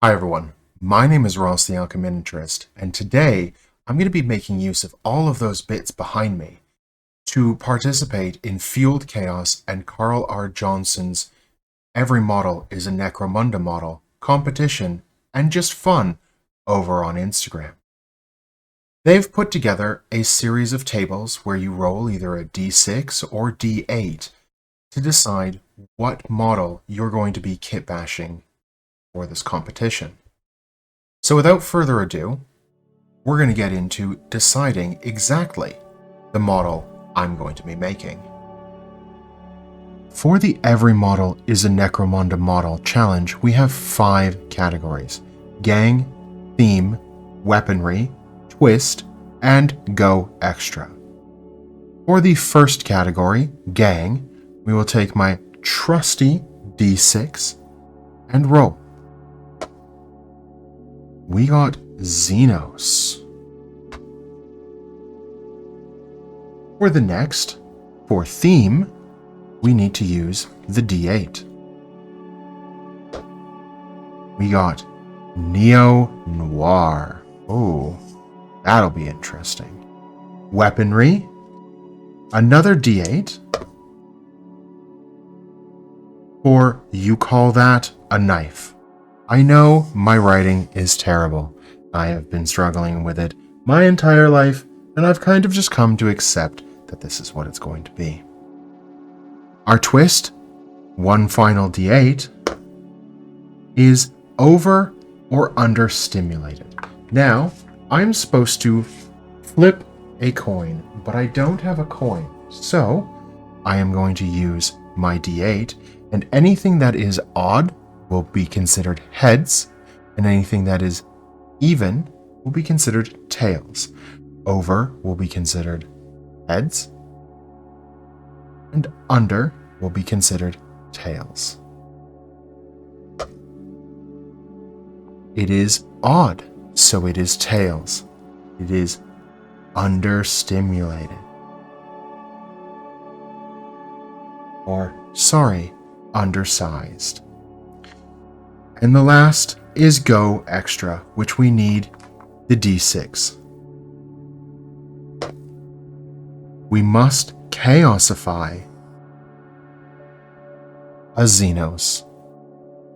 Hi everyone, my name is Ross the Alcheminiaturist, and today I'm going to be making use of all of those bits behind me to participate in Fueled Chaos and Carl R. Johnson's Every Model is a Necromunda Model competition and just fun over on Instagram. They've put together a series of tables where you roll either a d6 or d8 to decide what model you're going to be kit bashing for this competition. So without further ado, we're going to get into deciding exactly the model I'm going to be making. For the Every Model is a Necromunda Model challenge, we have 5 categories: gang, theme, weaponry, twist, and go extra. For the first category, gang, we will take my trusty d6 and roll. We got Xenos. For the next, for theme, we need to use the D8. We got Neo-Noir. Oh, that'll be interesting. Weaponry, another D8. Or you call that a knife. I know my writing is terrible. I have been struggling with it my entire life, and I've kind of just come to accept that this is what it's going to be. Our twist, one final D8, is over or under stimulated. Now, I'm supposed to flip a coin, but I don't have a coin, so I am going to use my D8, and anything that is odd will be considered heads, and anything that is even will be considered tails. Over will be considered heads, and under will be considered tails. It is odd, so it is tails. It is understimulated. Or, sorry, undersized. And the last is go extra, which we need the D6. We must chaosify a Xenos.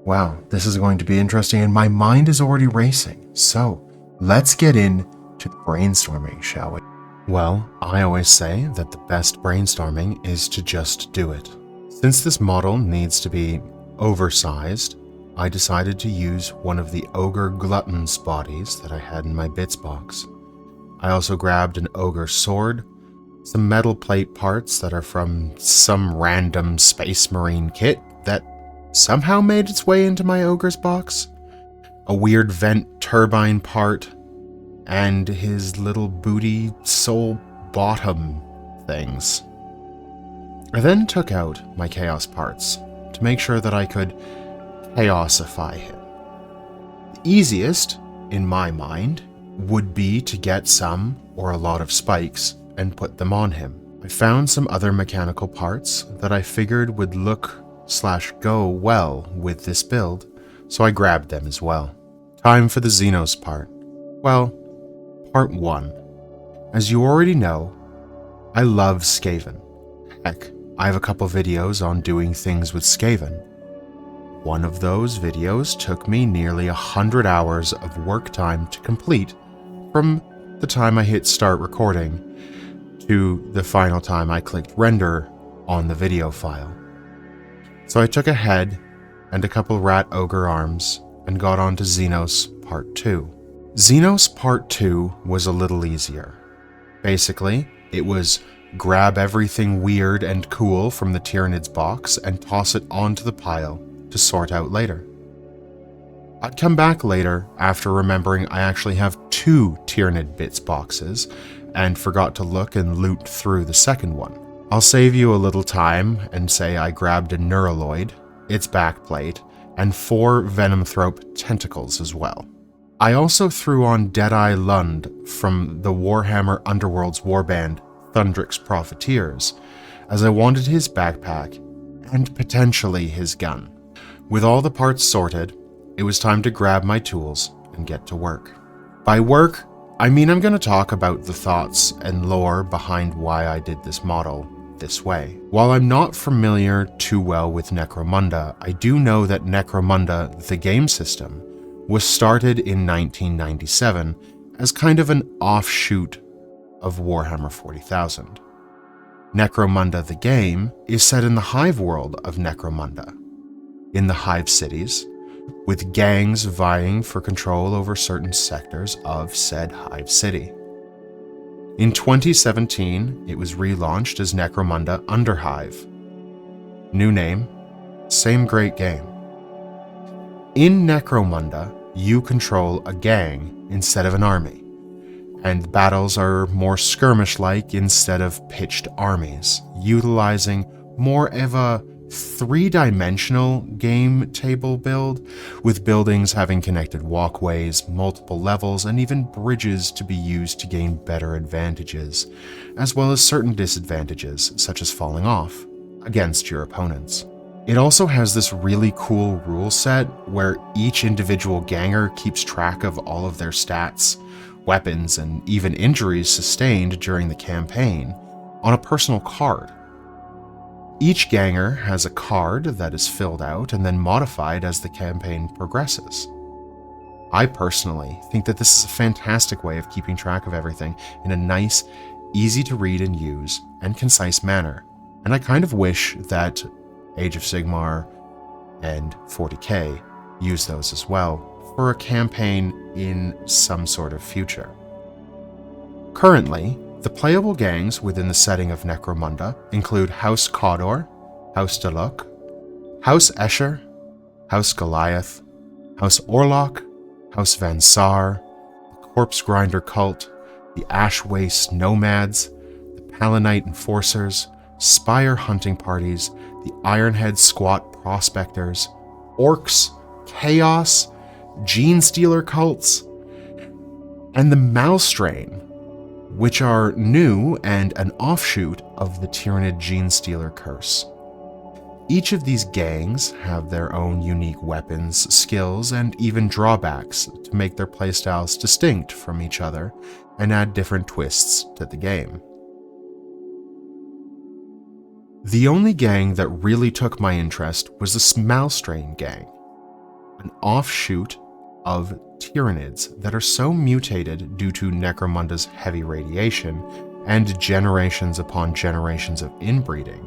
Wow, this is going to be interesting, and my mind is already racing. So, let's get into the brainstorming, shall we? Well, I always say that the best brainstorming is to just do it. Since this model needs to be oversized, I decided to use one of the Ogre Glutton's bodies that I had in my bits box. I also grabbed an Ogre sword, some metal plate parts that are from some random Space Marine kit that somehow made its way into my Ogre's box, a weird vent turbine part, and his little booty soul bottom things. I then took out my chaos parts to make sure that I could chaosify him. The easiest, in my mind, would be to get some or a lot of spikes and put them on him. I found some other mechanical parts that I figured would look/go well with this build, so I grabbed them as well. Time for the Xenos part. Well, part 1. As you already know, I love Skaven. Heck, I have a couple videos on doing things with Skaven. One of those videos took me nearly 100 hours of work time to complete, from the time I hit start recording to the final time I clicked render on the video file. So I took a head and a couple rat ogre arms and got on to Xenos Part 2. Xenos Part 2 was a little easier. Basically, it was grab everything weird and cool from the Tyranids box and toss it onto the pile to sort out later. I'd come back later after remembering I actually have 2 Tyranid bits boxes and forgot to look and loot through the second one. I'll save you a little time and say I grabbed a Neuraloid, its backplate, and 4 Venomthrope tentacles as well. I also threw on Deadeye Lund from the Warhammer Underworld's warband Thundrix Profiteers, as I wanted his backpack and potentially his gun. With all the parts sorted, it was time to grab my tools and get to work. By work, I mean I'm going to talk about the thoughts and lore behind why I did this model this way. While I'm not familiar too well with Necromunda, I do know that Necromunda, the game system, was started in 1997 as kind of an offshoot of Warhammer 40,000. Necromunda the game is set in the Hive world of Necromunda, in the Hive cities, with gangs vying for control over certain sectors of said Hive city. In 2017, it was relaunched as Necromunda Under Hive. New name, same great game. In Necromunda, you control a gang instead of an army, and battles are more skirmish-like instead of pitched armies, utilizing more of a three-dimensional game table build, with buildings having connected walkways, multiple levels, and even bridges to be used to gain better advantages, as well as certain disadvantages, such as falling off, against your opponents. It also has this really cool rule set where each individual ganger keeps track of all of their stats, weapons, and even injuries sustained during the campaign on a personal card. Each ganger has a card that is filled out and then modified as the campaign progresses. I personally think that this is a fantastic way of keeping track of everything in a nice, easy to read and use, and concise manner, and I kind of wish that Age of Sigmar and 40k use those as well for a campaign in some sort of future. Currently, the playable gangs within the setting of Necromunda include House Cawdor, House Daluk, House Escher, House Goliath, House Orlok, House Van Saar, the Corpse Grinder Cult, the Ash Waste Nomads, the Palanite Enforcers, Spire Hunting Parties, the Ironhead Squat Prospectors, Orcs, Chaos, Gene Stealer Cults, and the Malstrain, which are new and an offshoot of the Tyrannid Gene Stealer curse. Each of these gangs have their own unique weapons, skills, and even drawbacks to make their playstyles distinct from each other and add different twists to the game. The only gang that really took my interest was the Malstrain gang, an offshoot of Tyrannids that are so mutated due to Necromunda's heavy radiation and generations upon generations of inbreeding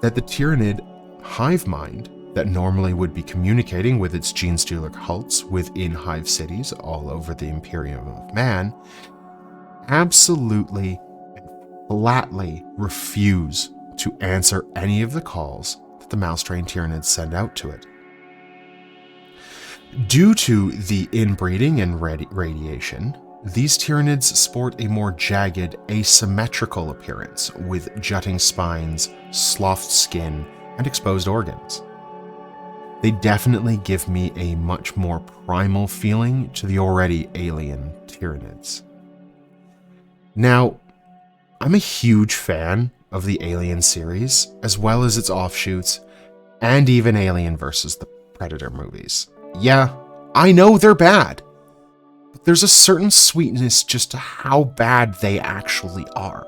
that the Tyrannid hive mind that normally would be communicating with its gene stealer cults within hive cities all over the Imperium of Man absolutely and flatly refuse to answer any of the calls that the Malstrain Tyrannids send out to it. Due to the inbreeding and radiation, these Tyrannids sport a more jagged, asymmetrical appearance with jutting spines, sloughed skin, and exposed organs. They definitely give me a much more primal feeling to the already alien Tyrannids. Now, I'm a huge fan of the Alien series, as well as its offshoots, and even Alien vs. the Predator movies. Yeah, I know they're bad, but there's a certain sweetness just to how bad they actually are.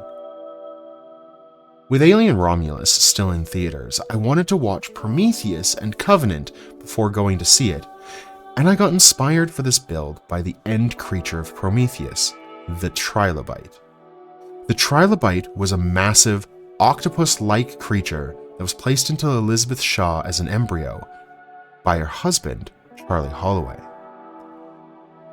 With Alien Romulus still in theaters, I wanted to watch Prometheus and Covenant before going to see it, and I got inspired for this build by the end creature of Prometheus, the Trilobite. The Trilobite was a massive, octopus-like creature that was placed into Elizabeth Shaw as an embryo by her husband, Charlie Holloway.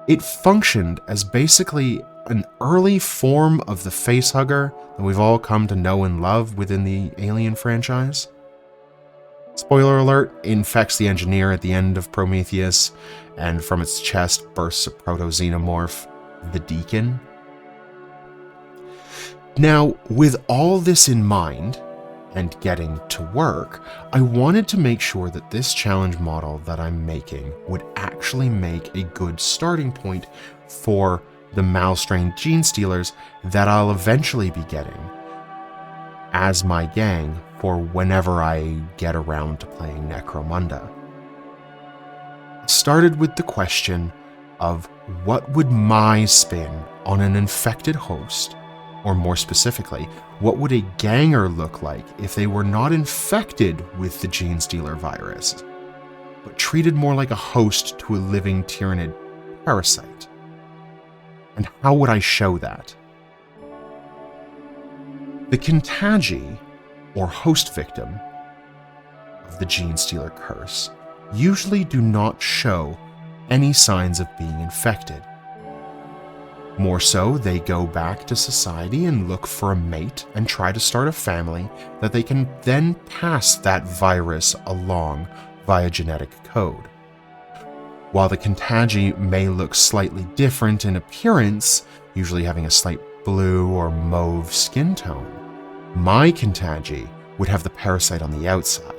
It functioned as basically an early form of the facehugger that we've all come to know and love within the Alien franchise. Spoiler alert, it infects the engineer at the end of Prometheus, and from its chest bursts a proto-xenomorph, the Deacon. Now, with all this in mind, and getting to work, I wanted to make sure that this challenge model that I'm making would actually make a good starting point for the Malstrain Gene Stealers that I'll eventually be getting as my gang for whenever I get around to playing Necromunda. started with the question of what would my spin on an infected host, or more specifically, what would a ganger look like if they were not infected with the gene stealer virus, but treated more like a host to a living tyrannid parasite? And how would I show that? The Contagi, or host victim, of the gene stealer curse usually do not show any signs of being infected. More so, they go back to society and look for a mate and try to start a family that they can then pass that virus along via genetic code. While the Contagi may look slightly different in appearance, usually having a slight blue or mauve skin tone, my Contagi would have the parasite on the outside,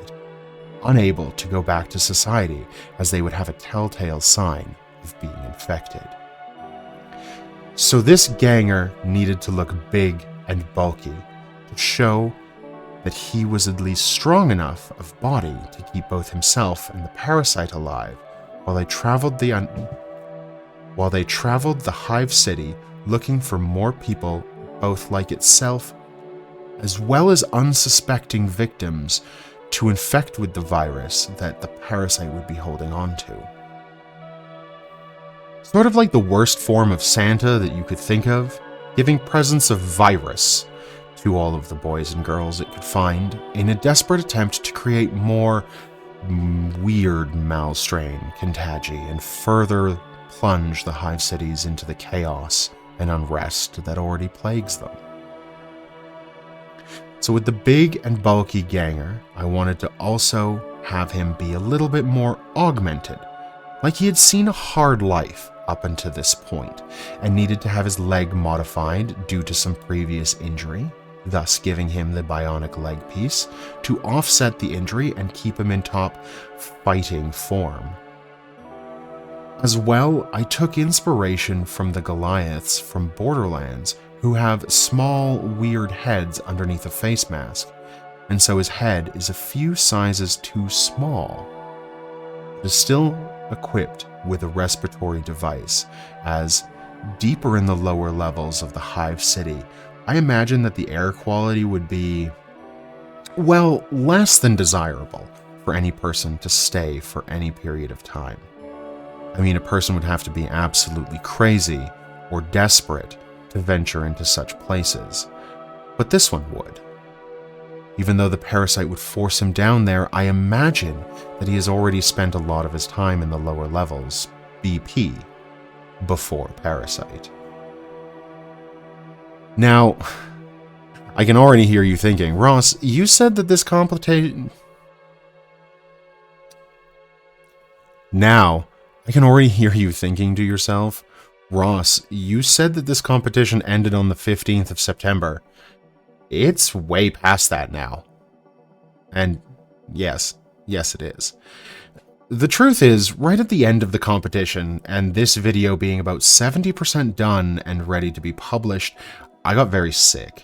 unable to go back to society as they would have a telltale sign of being infected. So this ganger needed to look big and bulky to show that he was at least strong enough of body to keep both himself and the parasite alive while they traveled the Hive city looking for more people both like itself as well as unsuspecting victims to infect with the virus that the parasite would be holding on to. Sort of like the worst form of Santa that you could think of, giving presents of virus to all of the boys and girls it could find in a desperate attempt to create more weird malstrain Contagi and further plunge the Hive cities into the chaos and unrest that already plagues them. So with the big and bulky ganger, I wanted to also have him be a little bit more augmented, like he had seen a hard life up until this point, and needed to have his leg modified due to some previous injury, thus giving him the bionic leg piece to offset the injury and keep him in top fighting form. As well, I took inspiration from the Goliaths from Borderlands, who have small, weird heads underneath a face mask, and so his head is a few sizes too small. It is still equipped with a respiratory device, as deeper in the lower levels of the Hive city, I imagine that the air quality would be, well, less than desirable for any person to stay for any period of time. I mean, a person would have to be absolutely crazy or desperate to venture into such places, but this one would. Even though the parasite would force him down there, I imagine that he has already spent a lot of his time in the lower levels, BP, before Parasite. Now, I can already hear you thinking, Ross, you said that this competition... Now, I can already hear you thinking to yourself, Ross, you said that this competition ended on the 15th of September. It's way past that now. And yes it is. The truth is, right at the end of the competition, and this video being about 70% done and ready to be published, I got very sick.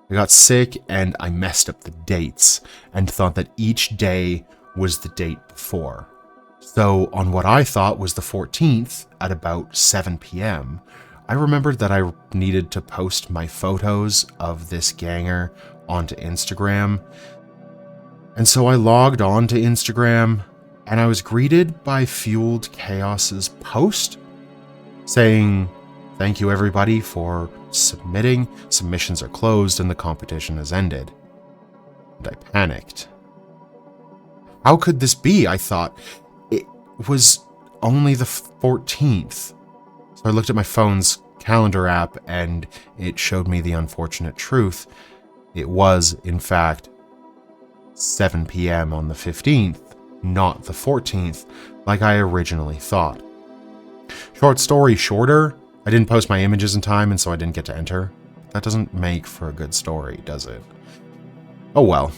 I got sick and I messed up the dates and thought that each day was the date before. So on what I thought was the 14th at about 7 p.m., I remembered that I needed to post my photos of this ganger onto Instagram. And so I logged on to Instagram and I was greeted by Fueled Chaos's post saying, "Thank you everybody for submitting. Submissions are closed and the competition has ended." And I panicked. How could this be? I thought it was only the 14th. So I looked at my phone's calendar app and it showed me the unfortunate truth. It was, in fact, 7 p.m. on the 15th, not the 14th, like I originally thought. Short story shorter, I didn't post my images in time and so I didn't get to enter. That doesn't make for a good story, does it? Oh well.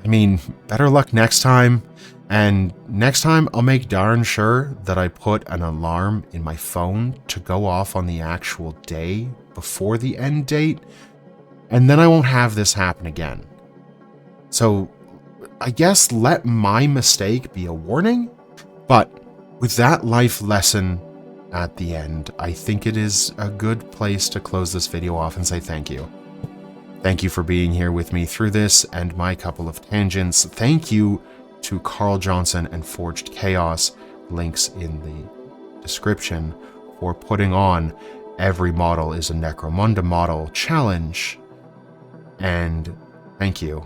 I mean, better luck next time. And next time, I'll make darn sure that I put an alarm in my phone to go off on the actual day before the end date, and then I won't have this happen again. So, I guess let my mistake be a warning, but with that life lesson at the end, I think it is a good place to close this video off and say thank you. Thank you for being here with me through this and my couple of tangents. Thank you to Carl Johnson and Forged Chaos, links in the description, for putting on Every Model is a Necromunda Model challenge. And thank you.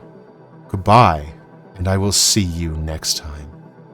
Goodbye, and I will see you next time.